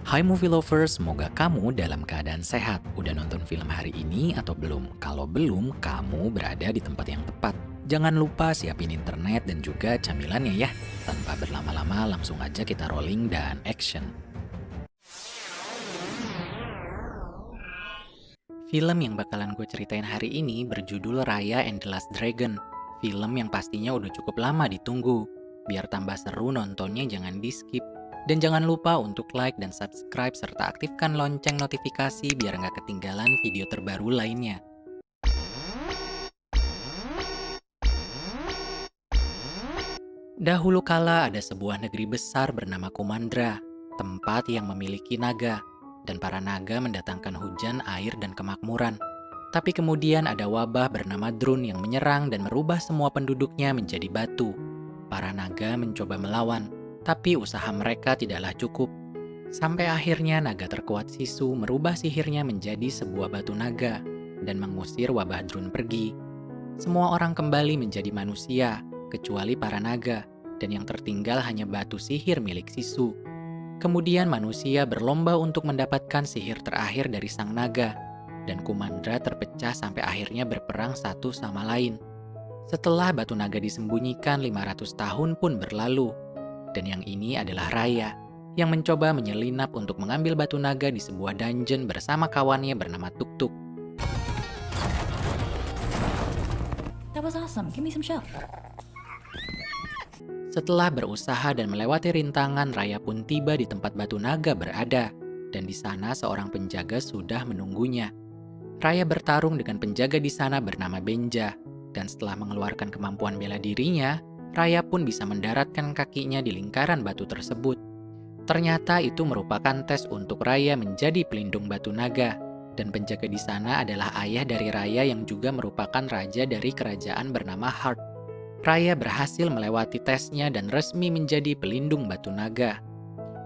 Hai movie lovers, semoga kamu dalam keadaan sehat. Udah nonton film hari ini atau belum? Kalau belum, kamu berada di tempat yang tepat. Jangan lupa siapin internet dan juga camilannya ya. Tanpa berlama-lama, langsung aja kita rolling dan action. Film yang bakalan gue ceritain hari ini berjudul Raya and the Last Dragon. Film yang pastinya udah cukup lama ditunggu. Biar tambah seru nontonnya jangan di-skip. Dan jangan lupa untuk like dan subscribe serta aktifkan lonceng notifikasi biar nggak ketinggalan video terbaru lainnya. Dahulu kala ada sebuah negeri besar bernama Kumandra, tempat yang memiliki naga, dan para naga mendatangkan hujan, air, dan kemakmuran. Tapi kemudian ada wabah bernama Drun yang menyerang dan merubah semua penduduknya menjadi batu. Para naga mencoba melawan, tapi usaha mereka tidaklah cukup. Sampai akhirnya naga terkuat Sisu merubah sihirnya menjadi sebuah batu naga dan mengusir wabah Drun pergi. Semua orang kembali menjadi manusia, kecuali para naga, dan yang tertinggal hanya batu sihir milik Sisu. Kemudian manusia berlomba untuk mendapatkan sihir terakhir dari sang naga, dan Kumandra terpecah sampai akhirnya berperang satu sama lain. Setelah batu naga disembunyikan 500 tahun pun berlalu, dan yang ini adalah Raya, yang mencoba menyelinap untuk mengambil batu naga di sebuah dungeon bersama kawannya bernama Tuk-Tuk. That was awesome. Give me some shell. Setelah berusaha dan melewati rintangan, Raya pun tiba di tempat batu naga berada, dan di sana seorang penjaga sudah menunggunya. Raya bertarung dengan penjaga di sana bernama Benja, dan setelah mengeluarkan kemampuan bela dirinya, Raya pun bisa mendaratkan kakinya di lingkaran batu tersebut. Ternyata itu merupakan tes untuk Raya menjadi pelindung batu naga, dan penjaga di sana adalah ayah dari Raya yang juga merupakan raja dari kerajaan bernama Heart. Raya berhasil melewati tesnya dan resmi menjadi pelindung batu naga.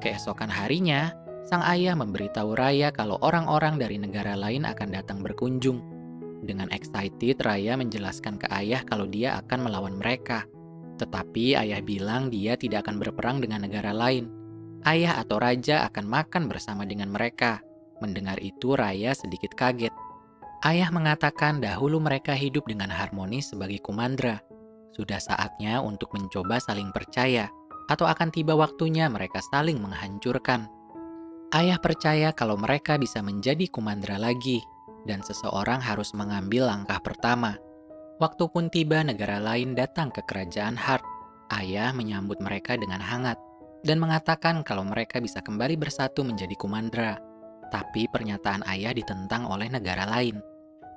Keesokan harinya, sang ayah memberitahu Raya kalau orang-orang dari negara lain akan datang berkunjung. Dengan excited, Raya menjelaskan ke ayah kalau dia akan melawan mereka. Tetapi ayah bilang dia tidak akan berperang dengan negara lain. Ayah atau raja akan makan bersama dengan mereka. Mendengar itu, Raya sedikit kaget. Ayah mengatakan dahulu mereka hidup dengan harmonis sebagai Kumandra. Sudah saatnya untuk mencoba saling percaya, atau akan tiba waktunya mereka saling menghancurkan. Ayah percaya kalau mereka bisa menjadi Kumandra lagi, dan seseorang harus mengambil langkah pertama. Waktu pun tiba negara lain datang ke kerajaan Heart. Ayah menyambut mereka dengan hangat, dan mengatakan kalau mereka bisa kembali bersatu menjadi Kumandra. Tapi pernyataan ayah ditentang oleh negara lain.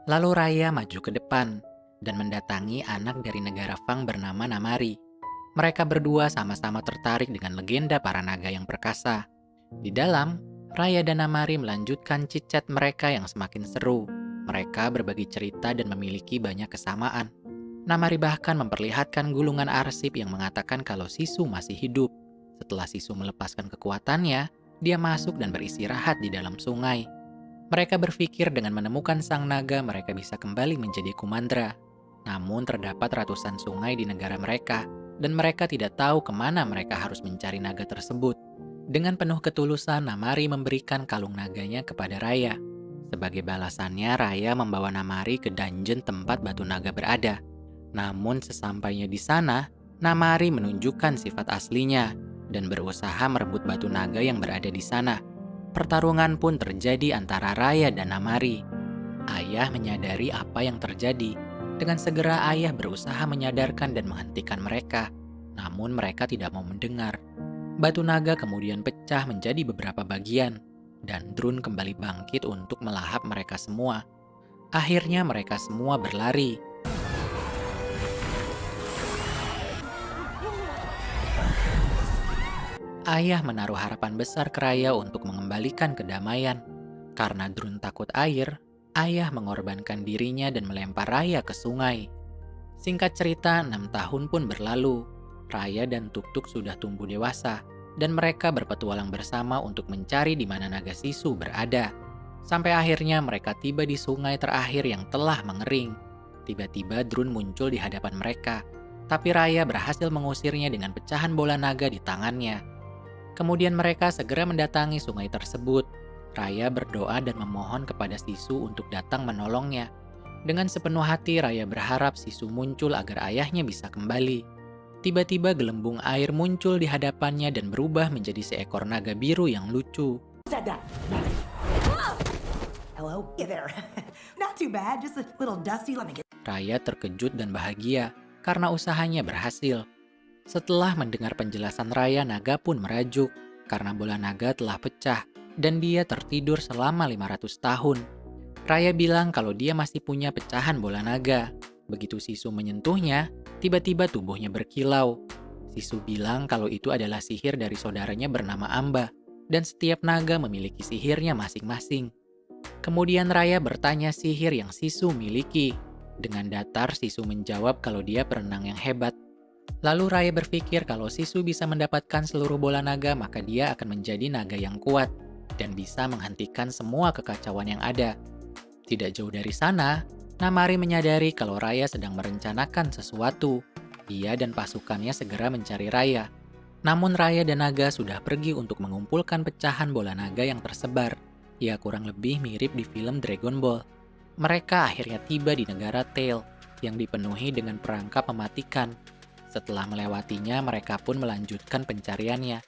Lalu Raya maju ke depan, dan mendatangi anak dari negara Fang bernama Namari. Mereka berdua sama-sama tertarik dengan legenda para naga yang perkasa. Di dalam, Raya dan Namari melanjutkan chit-chat mereka yang semakin seru. Mereka berbagi cerita dan memiliki banyak kesamaan. Namari bahkan memperlihatkan gulungan arsip yang mengatakan kalau Sisu masih hidup. Setelah Sisu melepaskan kekuatannya, dia masuk dan beristirahat di dalam sungai. Mereka berpikir dengan menemukan sang naga mereka bisa kembali menjadi Kumandra. Namun terdapat ratusan sungai di negara mereka, dan mereka tidak tahu kemana mereka harus mencari naga tersebut. Dengan penuh ketulusan, Namari memberikan kalung naganya kepada Raya. Sebagai balasannya, Raya membawa Namari ke dungeon tempat batu naga berada. Namun sesampainya di sana, Namari menunjukkan sifat aslinya, dan berusaha merebut batu naga yang berada di sana. Pertarungan pun terjadi antara Raya dan Namari. Ayah menyadari apa yang terjadi. Dengan segera ayah berusaha menyadarkan dan menghentikan mereka, namun mereka tidak mau mendengar. Batu naga kemudian pecah menjadi beberapa bagian, dan Drun kembali bangkit untuk melahap mereka semua. Akhirnya mereka semua berlari. Ayah menaruh harapan besar ke Raya untuk mengembalikan kedamaian. Karena Drun takut air, ayah mengorbankan dirinya dan melempar Raya ke sungai. Singkat cerita, 6 tahun pun berlalu. Raya dan Tuk-Tuk sudah tumbuh dewasa, dan mereka berpetualang bersama untuk mencari di mana naga Sisu berada. Sampai akhirnya mereka tiba di sungai terakhir yang telah mengering. Tiba-tiba Drun muncul di hadapan mereka, tapi Raya berhasil mengusirnya dengan pecahan bola naga di tangannya. Kemudian mereka segera mendatangi sungai tersebut. Raya berdoa dan memohon kepada Sisu untuk datang menolongnya. Dengan sepenuh hati Raya berharap Sisu muncul agar ayahnya bisa kembali. Tiba-tiba gelembung air muncul di hadapannya dan berubah menjadi seekor naga biru yang lucu. Hello? Hey there. Not too bad, just a little dusty. Let me get... Raya terkejut dan bahagia karena usahanya berhasil. Setelah mendengar penjelasan Raya, naga pun merajuk karena bola naga telah pecah dan dia tertidur selama 500 tahun. Raya bilang kalau dia masih punya pecahan bola naga. Begitu Sisu menyentuhnya, tiba-tiba tubuhnya berkilau. Sisu bilang kalau itu adalah sihir dari saudaranya bernama Amba dan setiap naga memiliki sihirnya masing-masing. Kemudian Raya bertanya sihir yang Sisu miliki. Dengan datar, Sisu menjawab kalau dia perenang yang hebat. Lalu Raya berpikir kalau Sisu bisa mendapatkan seluruh bola naga, maka dia akan menjadi naga yang kuat dan bisa menghentikan semua kekacauan yang ada. Tidak jauh dari sana, Namari menyadari kalau Raya sedang merencanakan sesuatu. Dia dan pasukannya segera mencari Raya. Namun Raya dan naga sudah pergi untuk mengumpulkan pecahan bola naga yang tersebar. Ya, kurang lebih mirip di film Dragon Ball. Mereka akhirnya tiba di negara Tail yang dipenuhi dengan perangkap mematikan. Setelah melewatinya, mereka pun melanjutkan pencariannya.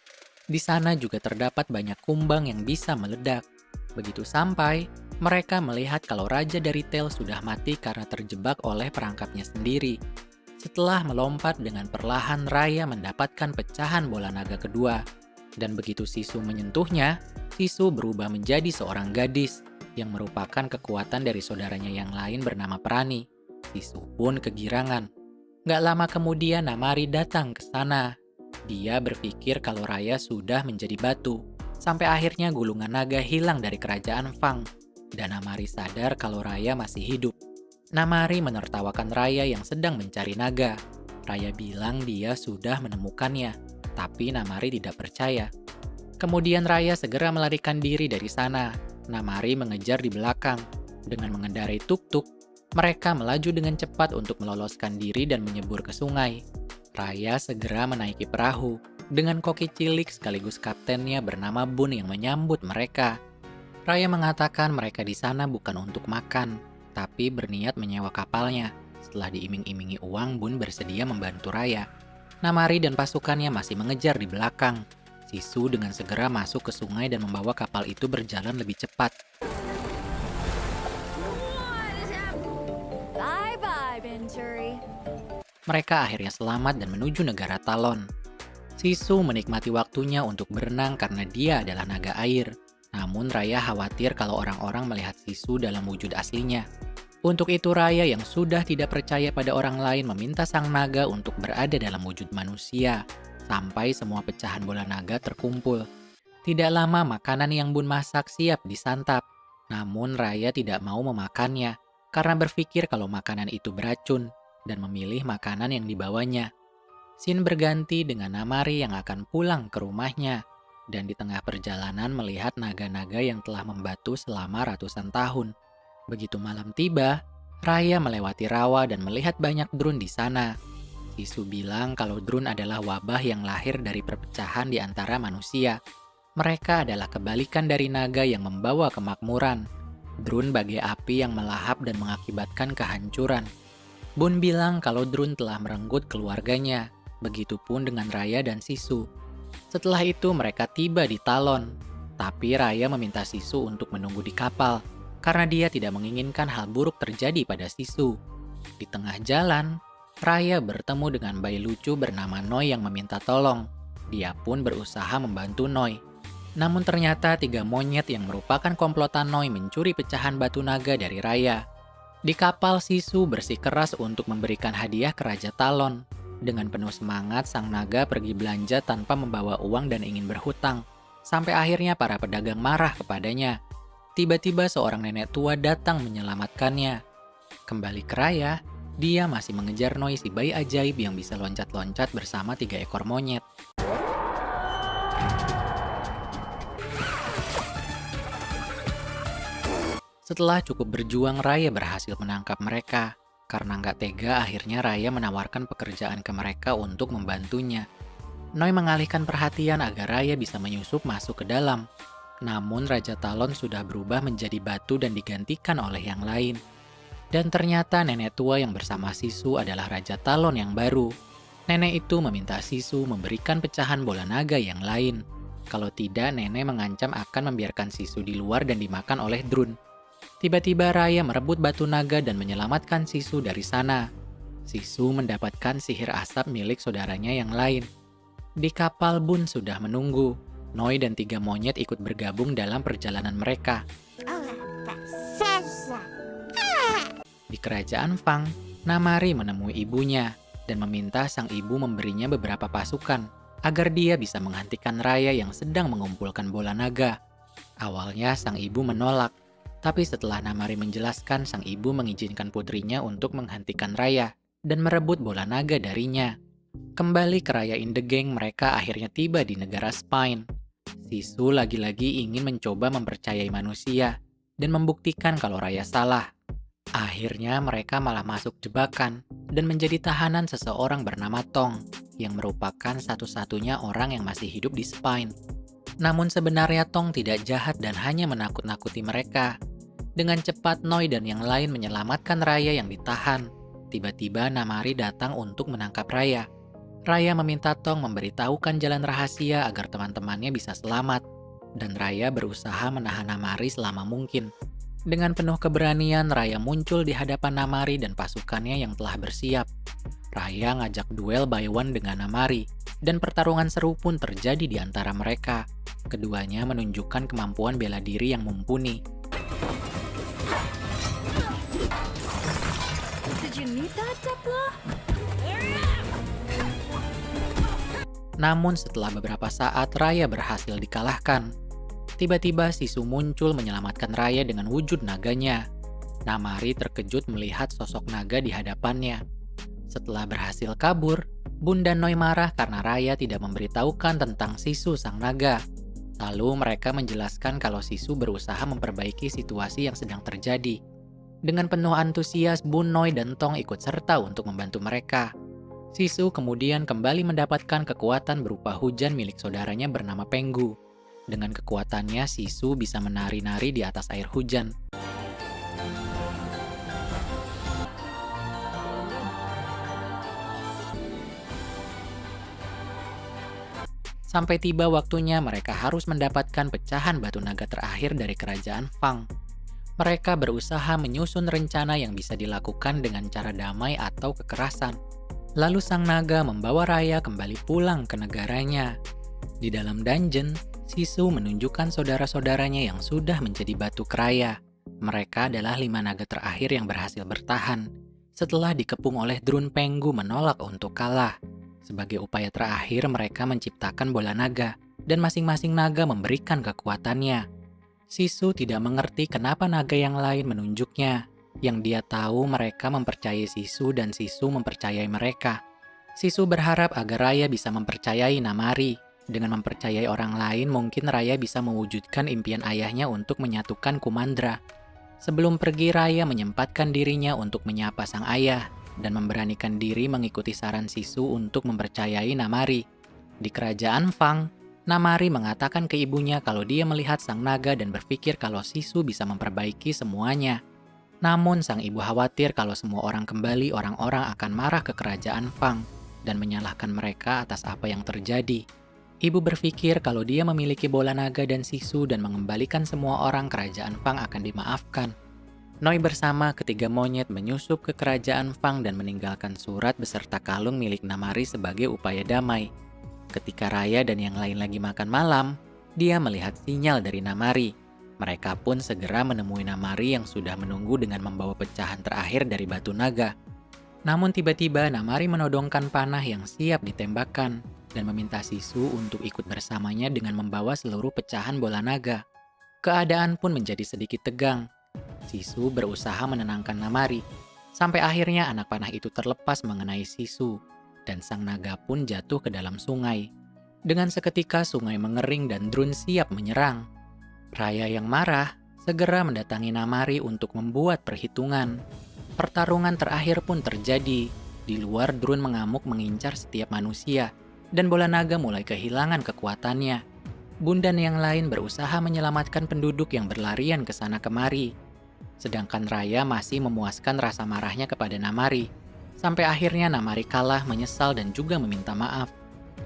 Di sana juga terdapat banyak kumbang yang bisa meledak. Begitu sampai, mereka melihat kalau raja dari Tail sudah mati karena terjebak oleh perangkapnya sendiri. Setelah melompat dengan perlahan, Raya mendapatkan pecahan bola naga kedua. Dan begitu Sisu menyentuhnya, Sisu berubah menjadi seorang gadis yang merupakan kekuatan dari saudaranya yang lain bernama Prani. Sisu pun kegirangan. Gak lama kemudian Namari datang ke sana. Dia berpikir kalau Raya sudah menjadi batu. Sampai akhirnya gulungan naga hilang dari kerajaan Fang. Dan Namari sadar kalau Raya masih hidup. Namari menertawakan Raya yang sedang mencari naga. Raya bilang dia sudah menemukannya. Tapi Namari tidak percaya. Kemudian Raya segera melarikan diri dari sana. Namari mengejar di belakang. Dengan mengendarai tuk-tuk, mereka melaju dengan cepat untuk meloloskan diri dan menyebur ke sungai. Raya segera menaiki perahu dengan koki cilik sekaligus kaptennya bernama Bun yang menyambut mereka. Raya mengatakan mereka di sana bukan untuk makan, tapi berniat menyewa kapalnya. Setelah diiming-imingi uang, Bun bersedia membantu Raya. Namari dan pasukannya masih mengejar di belakang. Sisu dengan segera masuk ke sungai dan membawa kapal itu berjalan lebih cepat. Bye-bye, Venturi. Mereka akhirnya selamat dan menuju negara Talon. Sisu menikmati waktunya untuk berenang karena dia adalah naga air. Namun Raya khawatir kalau orang-orang melihat Sisu dalam wujud aslinya. Untuk itu Raya yang sudah tidak percaya pada orang lain meminta sang naga untuk berada dalam wujud manusia. Sampai semua pecahan bola naga terkumpul. Tidak lama makanan yang Bun masak siap disantap. Namun Raya tidak mau memakannya karena berpikir kalau makanan itu beracun dan memilih makanan yang dibawanya. Scene berganti dengan Namari yang akan pulang ke rumahnya dan di tengah perjalanan melihat naga-naga yang telah membatu selama ratusan tahun. Begitu malam tiba, Raya melewati rawa dan melihat banyak drun di sana. Sisu bilang kalau drun adalah wabah yang lahir dari perpecahan di antara manusia. Mereka adalah kebalikan dari naga yang membawa kemakmuran. Drun bagai api yang melahap dan mengakibatkan kehancuran. Bun bilang kalau drun telah merenggut keluarganya. Begitupun dengan Raya dan Sisu. Setelah itu mereka tiba di Talon. Tapi Raya meminta Sisu untuk menunggu di kapal karena dia tidak menginginkan hal buruk terjadi pada Sisu. Di tengah jalan, Raya bertemu dengan bayi lucu bernama Noi yang meminta tolong. Dia pun berusaha membantu Noi. Namun ternyata 3 monyet yang merupakan komplotan Noi mencuri pecahan batu naga dari Raya. Di kapal, Sisu bersikeras untuk memberikan hadiah ke Raja Talon. Dengan penuh semangat, sang naga pergi belanja tanpa membawa uang dan ingin berhutang. Sampai akhirnya para pedagang marah kepadanya. Tiba-tiba seorang nenek tua datang menyelamatkannya. Kembali ke Raya, dia masih mengejar Noi, si bayi ajaib yang bisa loncat-loncat bersama 3 ekor monyet. Setelah cukup berjuang, Raya berhasil menangkap mereka. Karena nggak tega, akhirnya Raya menawarkan pekerjaan ke mereka untuk membantunya. Noi mengalihkan perhatian agar Raya bisa menyusup masuk ke dalam. Namun Raja Talon sudah berubah menjadi batu dan digantikan oleh yang lain. Dan ternyata nenek tua yang bersama Sisu adalah Raja Talon yang baru. Nenek itu meminta Sisu memberikan pecahan bola naga yang lain. Kalau tidak, nenek mengancam akan membiarkan Sisu di luar dan dimakan oleh Drun. Tiba-tiba Raya merebut batu naga dan menyelamatkan Sisu dari sana. Sisu mendapatkan sihir asap milik saudaranya yang lain. Di kapal Bun sudah menunggu. Noi dan 3 monyet ikut bergabung dalam perjalanan mereka. Di kerajaan Fang, Namari menemui ibunya dan meminta sang ibu memberinya beberapa pasukan agar dia bisa menghentikan Raya yang sedang mengumpulkan bola naga. Awalnya sang ibu menolak, tapi setelah Namari menjelaskan, sang ibu mengizinkan putrinya untuk menghentikan Raya dan merebut bola naga darinya. Kembali ke Raya in the Gang, mereka akhirnya tiba di negara Spine. Sisu lagi-lagi ingin mencoba mempercayai manusia dan membuktikan kalau Raya salah. Akhirnya mereka malah masuk jebakan dan menjadi tahanan seseorang bernama Tong, yang merupakan satu-satunya orang yang masih hidup di Spine. Namun sebenarnya Tong tidak jahat dan hanya menakut-nakuti mereka. Dengan cepat Noi dan yang lain menyelamatkan Raya yang ditahan. Tiba-tiba Namari datang untuk menangkap Raya. Raya meminta Tong memberitahukan jalan rahasia agar teman-temannya bisa selamat. Dan Raya berusaha menahan Namari selama mungkin. Dengan penuh keberanian, Raya muncul di hadapan Namari dan pasukannya yang telah bersiap. Raya ngajak duel by one dengan Namari, dan pertarungan seru pun terjadi di antara mereka. Keduanya menunjukkan kemampuan bela diri yang mumpuni. Did you need that, Depla? Namun setelah beberapa saat, Raya berhasil dikalahkan. Tiba-tiba Sisu muncul menyelamatkan Raya dengan wujud naganya. Namari terkejut melihat sosok naga di hadapannya. Setelah berhasil kabur, Bun dan Noi marah karena Raya tidak memberitahukan tentang Sisu sang naga. Lalu mereka menjelaskan kalau Sisu berusaha memperbaiki situasi yang sedang terjadi. Dengan penuh antusias, Bun, Noi, dan Tong ikut serta untuk membantu mereka. Sisu kemudian kembali mendapatkan kekuatan berupa hujan milik saudaranya bernama Penggu. Dengan kekuatannya, Sisu bisa menari-nari di atas air hujan. Sampai tiba waktunya mereka harus mendapatkan pecahan batu naga terakhir dari kerajaan Fang. Mereka berusaha menyusun rencana yang bisa dilakukan dengan cara damai atau kekerasan. Lalu sang naga membawa Raya kembali pulang ke negaranya. Di dalam dungeon, Sisu menunjukkan saudara-saudaranya yang sudah menjadi batu keraya. Mereka adalah 5 naga terakhir yang berhasil bertahan setelah dikepung oleh Drun Penggu menolak untuk kalah. Sebagai upaya terakhir, mereka menciptakan bola naga dan masing-masing naga memberikan kekuatannya. Sisu tidak mengerti kenapa naga yang lain menunjuknya. Yang dia tahu mereka mempercayai Sisu dan Sisu mempercayai mereka. Sisu berharap agar Raya bisa mempercayai Namari. Dengan mempercayai orang lain, mungkin Raya bisa mewujudkan impian ayahnya untuk menyatukan Kumandra. Sebelum pergi, Raya menyempatkan dirinya untuk menyapa sang ayah dan memberanikan diri mengikuti saran Sisu untuk mempercayai Namari. Di kerajaan Fang, Namari mengatakan ke ibunya kalau dia melihat sang naga dan berpikir kalau Sisu bisa memperbaiki semuanya. Namun sang ibu khawatir kalau semua orang kembali, orang-orang akan marah ke kerajaan Fang dan menyalahkan mereka atas apa yang terjadi. Ibu berpikir kalau dia memiliki bola naga dan Sisu dan mengembalikan semua orang, kerajaan Fang akan dimaafkan. Noi bersama ketiga monyet menyusup ke kerajaan Fang dan meninggalkan surat beserta kalung milik Namari sebagai upaya damai. Ketika Raya dan yang lain lagi makan malam, dia melihat sinyal dari Namari. Mereka pun segera menemui Namari yang sudah menunggu dengan membawa pecahan terakhir dari batu naga. Namun tiba-tiba Namari menodongkan panah yang siap ditembakkan dan meminta Sisu untuk ikut bersamanya dengan membawa seluruh pecahan bola naga. Keadaan pun menjadi sedikit tegang. Sisu berusaha menenangkan Namari, sampai akhirnya anak panah itu terlepas mengenai Sisu, dan sang naga pun jatuh ke dalam sungai. Dengan seketika sungai mengering dan Drun siap menyerang. Raya yang marah segera mendatangi Namari untuk membuat perhitungan. Pertarungan terakhir pun terjadi. Di luar, Drun mengamuk mengincar setiap manusia. dan bola naga mulai kehilangan kekuatannya. Bun dan yang lain berusaha menyelamatkan penduduk yang berlarian ke sana kemari. Sedangkan Raya masih memuaskan rasa marahnya kepada Namari. Sampai akhirnya Namari kalah, menyesal dan juga meminta maaf.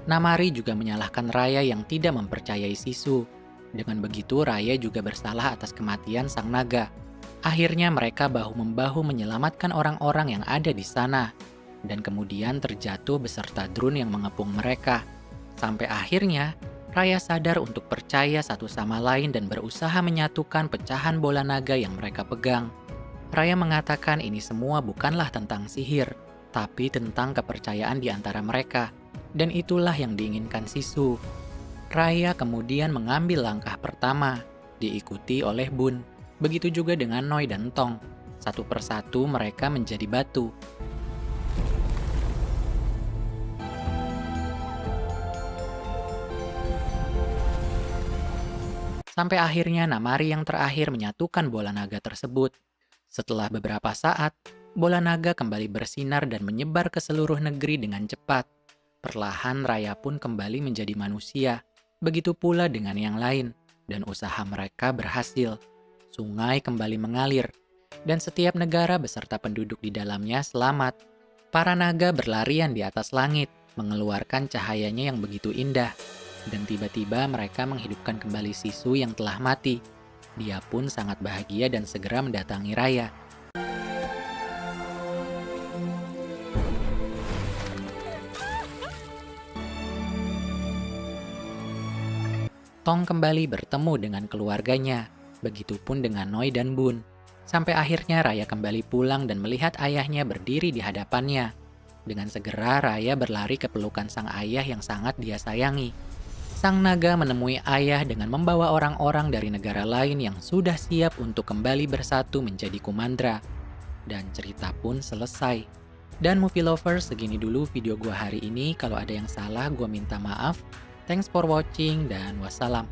Namari juga menyalahkan Raya yang tidak mempercayai Sisu. Dengan begitu Raya juga bersalah atas kematian sang naga. Akhirnya mereka bahu-membahu menyelamatkan orang-orang yang ada di sana. Dan kemudian terjatuh beserta Drun yang mengepung mereka. Sampai akhirnya, Raya sadar untuk percaya satu sama lain dan berusaha menyatukan pecahan bola naga yang mereka pegang. Raya mengatakan ini semua bukanlah tentang sihir, tapi tentang kepercayaan di antara mereka. Dan itulah yang diinginkan Sisu. Raya kemudian mengambil langkah pertama, diikuti oleh Bun. Begitu juga dengan Noi dan Tong. Satu persatu mereka menjadi batu. Sampai akhirnya Namari yang terakhir menyatukan bola naga tersebut. Setelah beberapa saat, bola naga kembali bersinar dan menyebar ke seluruh negeri dengan cepat. Perlahan Raya pun kembali menjadi manusia. Begitu pula dengan yang lain, dan usaha mereka berhasil. Sungai kembali mengalir, dan setiap negara beserta penduduk di dalamnya selamat. Para naga berlarian di atas langit, mengeluarkan cahayanya yang begitu indah. Dan tiba-tiba mereka menghidupkan kembali Sisu yang telah mati. Dia pun sangat bahagia dan segera mendatangi Raya. Tong kembali bertemu dengan keluarganya, begitupun dengan Noi dan Bun. Sampai akhirnya Raya kembali pulang dan melihat ayahnya berdiri di hadapannya. Dengan segera Raya berlari ke pelukan sang ayah yang sangat dia sayangi. Sang naga menemui ayah dengan membawa orang-orang dari negara lain yang sudah siap untuk kembali bersatu menjadi Kumandra. Dan cerita pun selesai. Dan movie lovers, segini dulu video gua hari ini. Kalau ada yang salah, gua minta maaf. Thanks for watching dan wassalam.